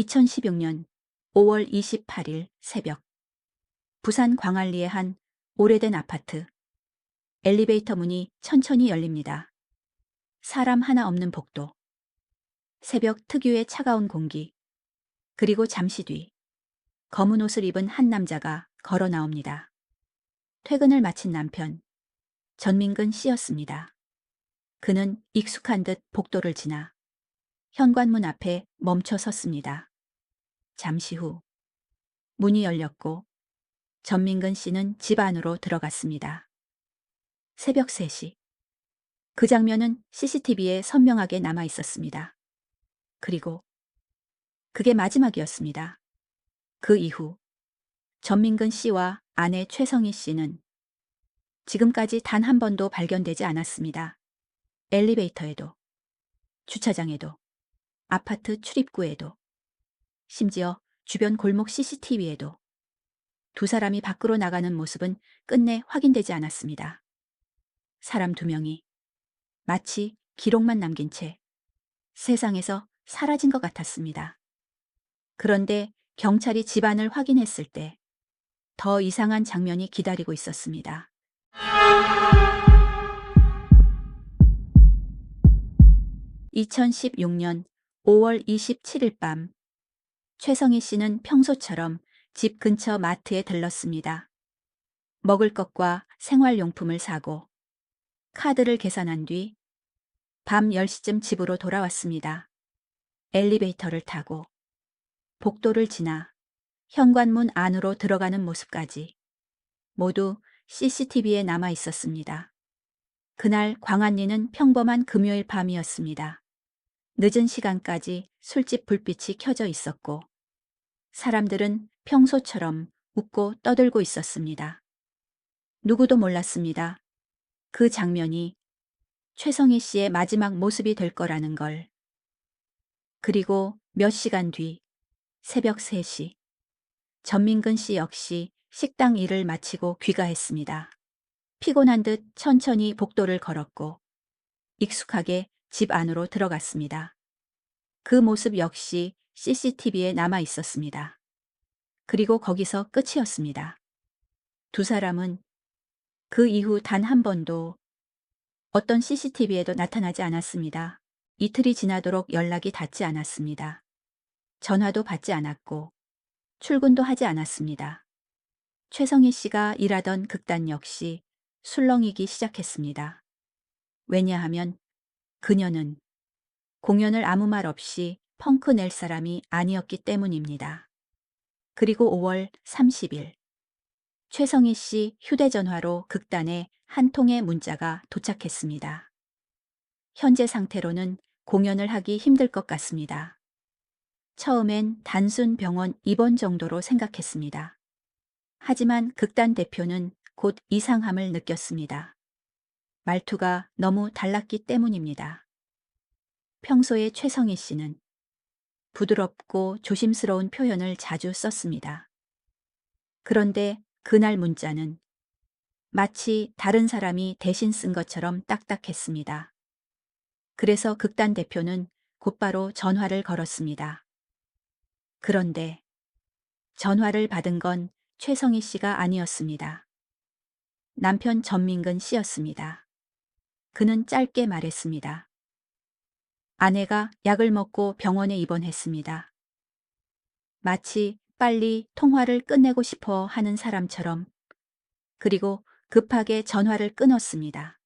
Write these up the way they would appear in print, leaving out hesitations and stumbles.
2016년 5월 28일 새벽, 부산 광안리의 한 오래된 아파트. 엘리베이터 문이 천천히 열립니다. 사람 하나 없는 복도. 새벽 특유의 차가운 공기. 그리고 잠시 뒤, 검은 옷을 입은 한 남자가 걸어 나옵니다. 퇴근을 마친 남편, 전민근 씨였습니다. 그는 익숙한 듯 복도를 지나 현관문 앞에 멈춰 섰습니다. 잠시 후, 문이 열렸고 전민근 씨는 집 안으로 들어갔습니다. 새벽 3시. 그 장면은 CCTV에 선명하게 남아 있었습니다. 그리고 그게 마지막이었습니다. 그 이후 전민근 씨와 아내 최성희 씨는 지금까지 단 한 번도 발견되지 않았습니다. 엘리베이터에도, 주차장에도, 아파트 출입구에도, 심지어 주변 골목 CCTV에도 두 사람이 밖으로 나가는 모습은 끝내 확인되지 않았습니다. 사람 두 명이 마치 기록만 남긴 채 세상에서 사라진 것 같았습니다. 그런데 경찰이 집안을 확인했을 때 더 이상한 장면이 기다리고 있었습니다. 2016년 5월 27일 밤, 최성희 씨는 평소처럼 집 근처 마트에 들렀습니다. 먹을 것과 생활용품을 사고 카드를 계산한 뒤 밤 10시쯤 집으로 돌아왔습니다. 엘리베이터를 타고 복도를 지나 현관문 안으로 들어가는 모습까지 모두 CCTV에 남아 있었습니다. 그날 광안리는 평범한 금요일 밤이었습니다. 늦은 시간까지 술집 불빛이 켜져 있었고 사람들은 평소처럼 웃고 떠들고 있었습니다. 누구도 몰랐습니다. 그 장면이 최성희 씨의 마지막 모습이 될 거라는 걸. 그리고 몇 시간 뒤 새벽 3시, 전민근 씨 역시 식당 일을 마치고 귀가했습니다. 피곤한 듯 천천히 복도를 걸었고 익숙하게 집 안으로 들어갔습니다. 그 모습 역시 CCTV에 남아 있었습니다. 그리고 거기서 끝이었습니다. 두 사람은 그 이후 단 한 번도 어떤 CCTV에도 나타나지 않았습니다. 이틀이 지나도록 연락이 닿지 않았습니다. 전화도 받지 않았고 출근도 하지 않았습니다. 최성희 씨가 일하던 극단 역시 술렁이기 시작했습니다. 왜냐하면 그녀는 공연을 아무 말 없이 펑크 낼 사람이 아니었기 때문입니다. 그리고 5월 30일, 최성희 씨 휴대전화로 극단에 한 통의 문자가 도착했습니다. 현재 상태로는 공연을 하기 힘들 것 같습니다. 처음엔 단순 병원 입원 정도로 생각했습니다. 하지만 극단 대표는 곧 이상함을 느꼈습니다. 말투가 너무 달랐기 때문입니다. 평소에 최성희 씨는 부드럽고 조심스러운 표현을 자주 썼습니다. 그런데 그날 문자는 마치 다른 사람이 대신 쓴 것처럼 딱딱했습니다. 그래서 극단 대표는 곧바로 전화를 걸었습니다. 그런데 전화를 받은 건 최성희 씨가 아니었습니다. 남편 전민근 씨였습니다. 그는 짧게 말했습니다. 아내가 약을 먹고 병원에 입원했습니다. 마치 빨리 통화를 끝내고 싶어 하는 사람처럼. 그리고 급하게 전화를 끊었습니다.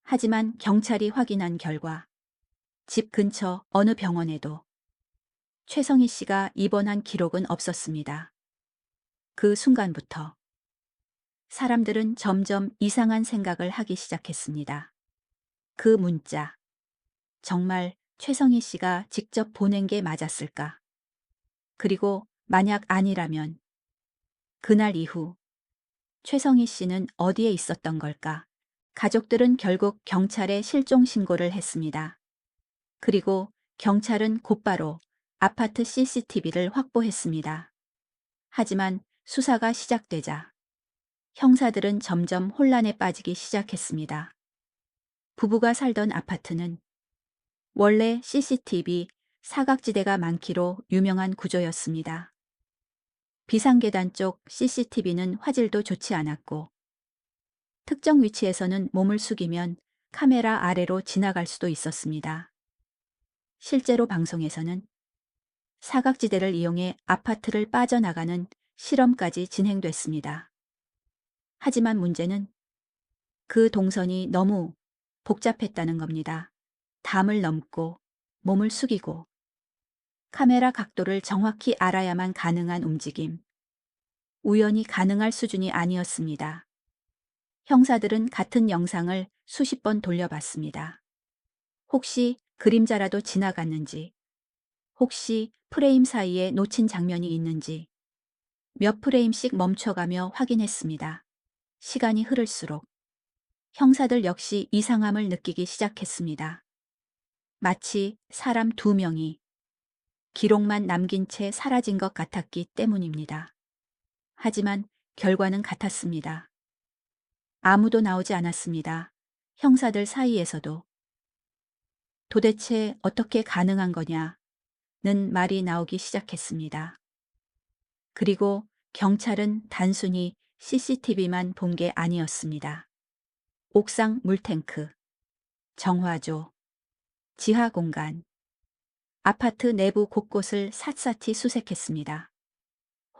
하지만 경찰이 확인한 결과 집 근처 어느 병원에도 최성희 씨가 입원한 기록은 없었습니다. 그 순간부터 사람들은 점점 이상한 생각을 하기 시작했습니다. 그 문자, 정말 최성희 씨가 직접 보낸 게 맞았을까? 그리고 만약 아니라면 그날 이후 최성희 씨는 어디에 있었던 걸까? 가족들은 결국 경찰에 실종 신고를 했습니다. 그리고 경찰은 곧바로 아파트 CCTV를 확보했습니다. 하지만 수사가 시작되자 형사들은 점점 혼란에 빠지기 시작했습니다. 부부가 살던 아파트는 원래 CCTV 사각지대가 많기로 유명한 구조였습니다. 비상계단 쪽 CCTV는 화질도 좋지 않았고 특정 위치에서는 몸을 숙이면 카메라 아래로 지나갈 수도 있었습니다. 실제로 방송에서는 사각지대를 이용해 아파트를 빠져나가는 실험까지 진행됐습니다. 하지만 문제는 그 동선이 너무 복잡했다는 겁니다. 담을 넘고 몸을 숙이고 카메라 각도를 정확히 알아야만 가능한 움직임. 우연히 가능할 수준이 아니었습니다. 형사들은 같은 영상을 수십 번 돌려봤습니다. 혹시 그림자라도 지나갔는지, 혹시 프레임 사이에 놓친 장면이 있는지 몇 프레임씩 멈춰가며 확인했습니다. 시간이 흐를수록 형사들 역시 이상함을 느끼기 시작했습니다. 마치 사람 두 명이 기록만 남긴 채 사라진 것 같았기 때문입니다. 하지만 결과는 같았습니다. 아무도 나오지 않았습니다. 형사들 사이에서도 도대체 어떻게 가능한 거냐는 말이 나오기 시작했습니다. 그리고 경찰은 단순히 CCTV만 본 게 아니었습니다. 옥상 물탱크, 정화조, 지하 공간, 아파트 내부 곳곳을 샅샅이 수색했습니다.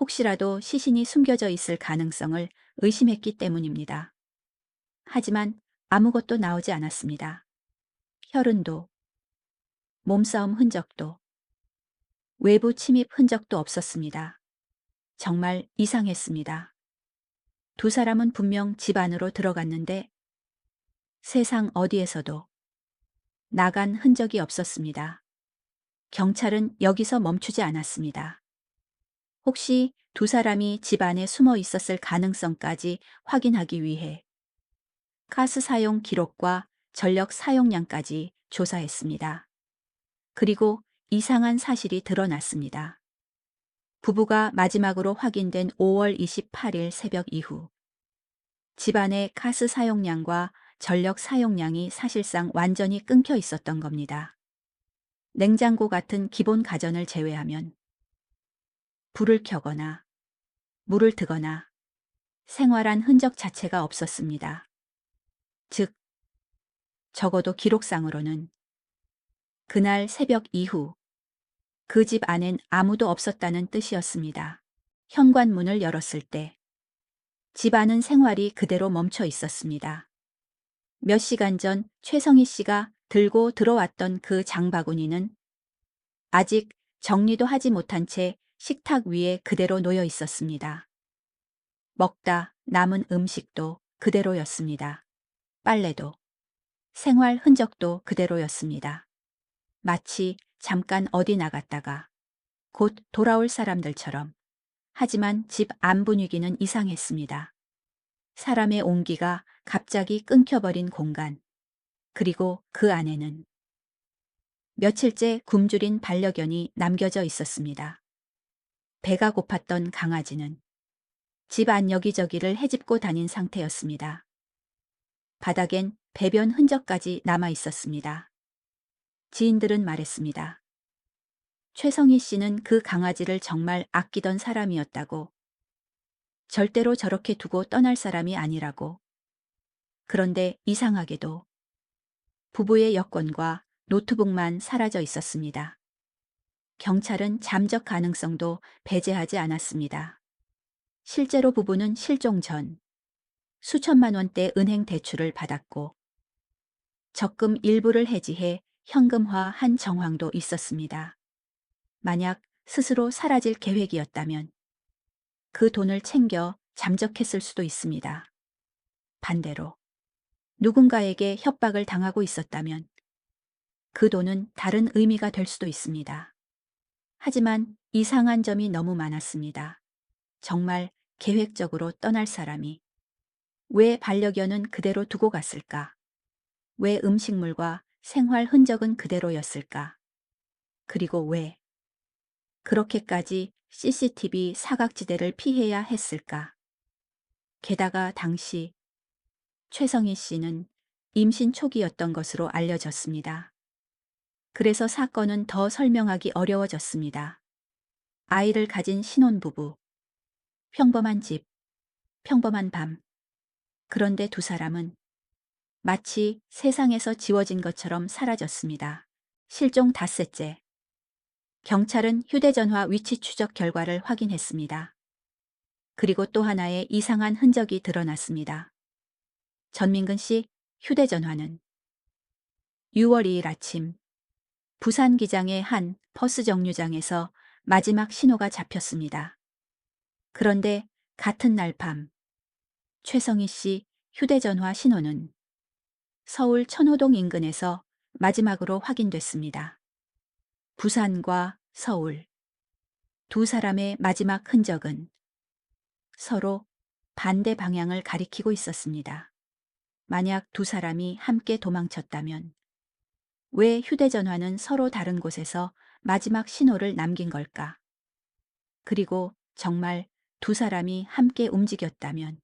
혹시라도 시신이 숨겨져 있을 가능성을 의심했기 때문입니다. 하지만 아무것도 나오지 않았습니다. 혈흔도, 몸싸움 흔적도, 외부 침입 흔적도 없었습니다. 정말 이상했습니다. 두 사람은 분명 집 안으로 들어갔는데 세상 어디에서도 나간 흔적이 없었습니다. 경찰은 여기서 멈추지 않았습니다. 혹시 두 사람이 집 안에 숨어 있었을 가능성까지 확인하기 위해 가스 사용 기록과 전력 사용량까지 조사했습니다. 그리고 이상한 사실이 드러났습니다. 부부가 마지막으로 확인된 5월 28일 새벽 이후 집안의 가스 사용량과 전력 사용량이 사실상 완전히 끊겨 있었던 겁니다. 냉장고 같은 기본 가전을 제외하면 불을 켜거나 물을 드거나 생활한 흔적 자체가 없었습니다. 즉, 적어도 기록상으로는 그날 새벽 이후 그 집 안엔 아무도 없었다는 뜻이었습니다. 현관문을 열었을 때 집 안은 생활이 그대로 멈춰 있었습니다. 몇 시간 전 최성희 씨가 들고 들어왔던 그 장바구니는 아직 정리도 하지 못한 채 식탁 위에 그대로 놓여 있었습니다. 먹다 남은 음식도 그대로였습니다. 빨래도, 생활 흔적도 그대로였습니다. 마치 잠깐 어디 나갔다가 곧 돌아올 사람들처럼. 하지만 집 안 분위기는 이상했습니다. 사람의 온기가 갑자기 끊겨버린 공간. 그리고 그 안에는 며칠째 굶주린 반려견이 남겨져 있었습니다. 배가 고팠던 강아지는 집 안 여기저기를 헤집고 다닌 상태였습니다. 바닥엔 배변 흔적까지 남아 있었습니다. 지인들은 말했습니다. 최성희 씨는 그 강아지를 정말 아끼던 사람이었다고. 절대로 저렇게 두고 떠날 사람이 아니라고. 그런데 이상하게도 부부의 여권과 노트북만 사라져 있었습니다. 경찰은 잠적 가능성도 배제하지 않았습니다. 실제로 부부는 실종 전 수천만 원대 은행 대출을 받았고 적금 일부를 해지해 현금화한 정황도 있었습니다. 만약 스스로 사라질 계획이었다면 그 돈을 챙겨 잠적했을 수도 있습니다. 반대로 누군가에게 협박을 당하고 있었다면 그 돈은 다른 의미가 될 수도 있습니다. 하지만 이상한 점이 너무 많았습니다. 정말 계획적으로 떠날 사람이 왜 반려견은 그대로 두고 갔을까? 왜 음식물과 생활 흔적은 그대로였을까? 그리고 왜 그렇게까지 CCTV 사각지대를 피해야 했을까? 게다가 당시 최성희 씨는 임신 초기였던 것으로 알려졌습니다. 그래서 사건은 더 설명하기 어려워졌습니다. 아이를 가진 신혼부부, 평범한 집, 평범한 밤. 그런데 두 사람은 마치 세상에서 지워진 것처럼 사라졌습니다. 실종 닷새째. 경찰은 휴대전화 위치 추적 결과를 확인했습니다. 그리고 또 하나의 이상한 흔적이 드러났습니다. 전민근 씨 휴대전화는 6월 2일 아침 부산 기장의 한 버스 정류장에서 마지막 신호가 잡혔습니다. 그런데 같은 날 밤 최성희 씨 휴대전화 신호는 서울 천호동 인근에서 마지막으로 확인됐습니다. 부산과 서울. 두 사람의 마지막 흔적은 서로 반대 방향을 가리키고 있었습니다. 만약 두 사람이 함께 도망쳤다면 왜 휴대전화는 서로 다른 곳에서 마지막 신호를 남긴 걸까? 그리고 정말 두 사람이 함께 움직였다면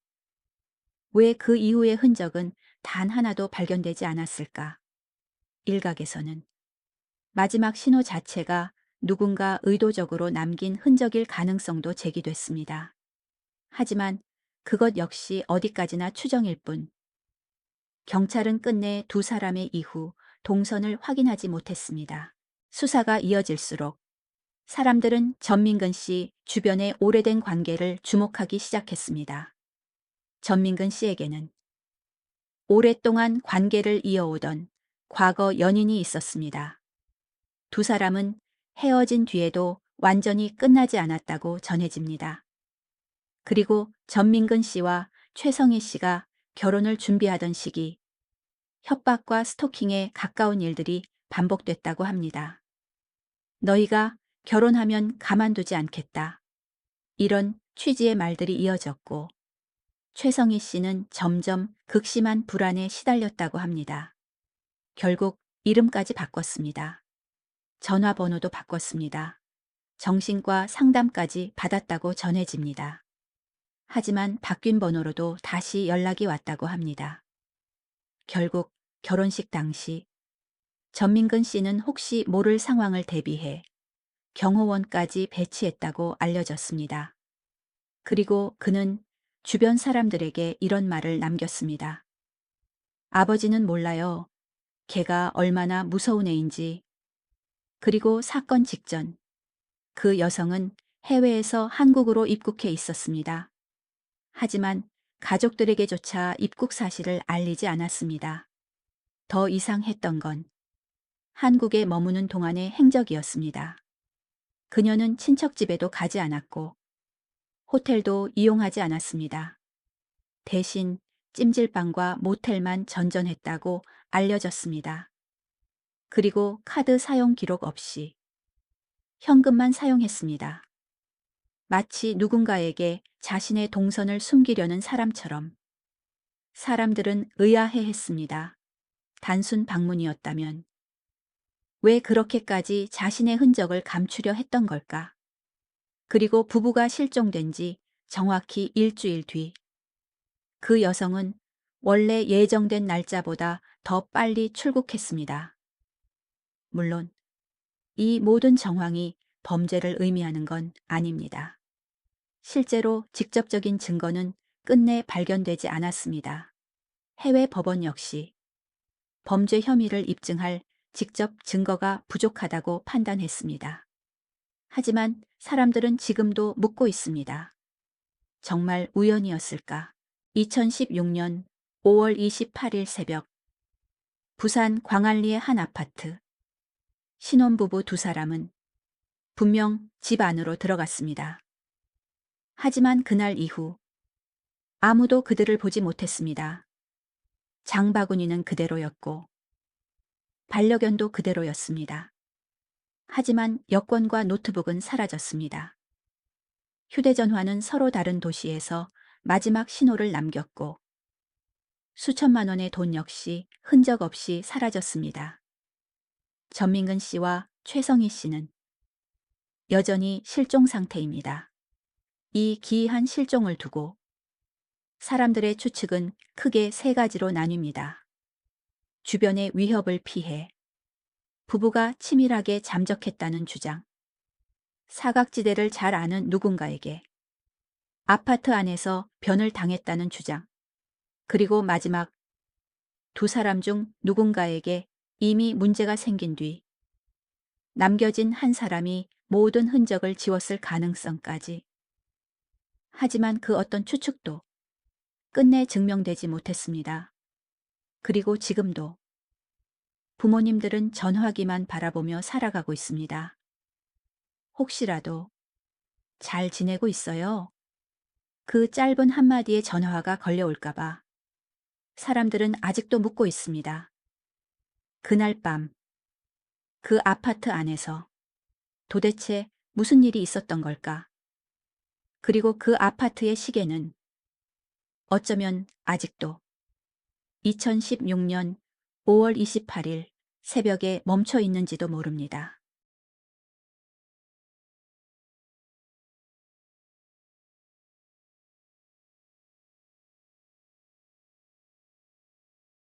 왜 그 이후의 흔적은 단 하나도 발견되지 않았을까? 일각에서는 마지막 신호 자체가 누군가 의도적으로 남긴 흔적일 가능성도 제기됐습니다. 하지만 그것 역시 어디까지나 추정일 뿐. 경찰은 끝내 두 사람의 이후 동선을 확인하지 못했습니다. 수사가 이어질수록 사람들은 전민근 씨 주변의 오래된 관계를 주목하기 시작했습니다. 전민근 씨에게는 오랫동안 관계를 이어오던 과거 연인이 있었습니다. 두 사람은 헤어진 뒤에도 완전히 끝나지 않았다고 전해집니다. 그리고 전민근 씨와 최성희 씨가 결혼을 준비하던 시기 협박과 스토킹에 가까운 일들이 반복됐다고 합니다. 너희가 결혼하면 가만두지 않겠다. 이런 취지의 말들이 이어졌고 최성희 씨는 점점 극심한 불안에 시달렸다고 합니다. 결국 이름까지 바꿨습니다. 전화번호도 바꿨습니다. 정신과 상담까지 받았다고 전해집니다. 하지만 바뀐 번호로도 다시 연락이 왔다고 합니다. 결국 결혼식 당시 전민근 씨는 혹시 모를 상황을 대비해 경호원까지 배치했다고 알려졌습니다. 그리고 그는 주변 사람들에게 이런 말을 남겼습니다. 아버지는 몰라요. 걔가 얼마나 무서운 애인지. 그리고 사건 직전 그 여성은 해외에서 한국으로 입국해 있었습니다. 하지만 가족들에게조차 입국 사실을 알리지 않았습니다. 더 이상했던 건 한국에 머무는 동안의 행적이었습니다. 그녀는 친척 집에도 가지 않았고 호텔도 이용하지 않았습니다. 대신 찜질방과 모텔만 전전했다고 알려졌습니다. 그리고 카드 사용 기록 없이 현금만 사용했습니다. 마치 누군가에게 자신의 동선을 숨기려는 사람처럼. 사람들은 의아해했습니다. 단순 방문이었다면 왜 그렇게까지 자신의 흔적을 감추려 했던 걸까? 그리고 부부가 실종된 지 정확히 일주일 뒤 그 여성은 원래 예정된 날짜보다 더 빨리 출국했습니다. 물론 이 모든 정황이 범죄를 의미하는 건 아닙니다. 실제로 직접적인 증거는 끝내 발견되지 않았습니다. 해외 법원 역시 범죄 혐의를 입증할 직접 증거가 부족하다고 판단했습니다. 하지만 사람들은 지금도 묻고 있습니다. 정말 우연이었을까? 2016년 5월 28일 새벽 부산 광안리의 한 아파트. 신혼부부 두 사람은 분명 집 안으로 들어갔습니다. 하지만 그날 이후 아무도 그들을 보지 못했습니다. 장바구니는 그대로였고 반려견도 그대로였습니다. 하지만 여권과 노트북은 사라졌습니다. 휴대전화는 서로 다른 도시에서 마지막 신호를 남겼고 수천만 원의 돈 역시 흔적 없이 사라졌습니다. 전민근 씨와 최성희 씨는 여전히 실종 상태입니다. 이 기이한 실종을 두고 사람들의 추측은 크게 세 가지로 나뉩니다. 주변의 위협을 피해 부부가 치밀하게 잠적했다는 주장. 사각지대를 잘 아는 누군가에게 아파트 안에서 변을 당했다는 주장. 그리고 마지막 두 사람 중 누군가에게 이미 문제가 생긴 뒤 남겨진 한 사람이 모든 흔적을 지웠을 가능성까지. 하지만 그 어떤 추측도 끝내 증명되지 못했습니다. 그리고 지금도 부모님들은 전화기만 바라보며 살아가고 있습니다. 혹시라도 잘 지내고 있어요? 그 짧은 한마디의 전화가 걸려올까봐 사람들은 아직도 묻고 있습니다. 그날 밤, 그 아파트 안에서 도대체 무슨 일이 있었던 걸까? 그리고 그 아파트의 시계는 어쩌면 아직도 2016년 5월 28일 새벽에 멈춰 있는지도 모릅니다.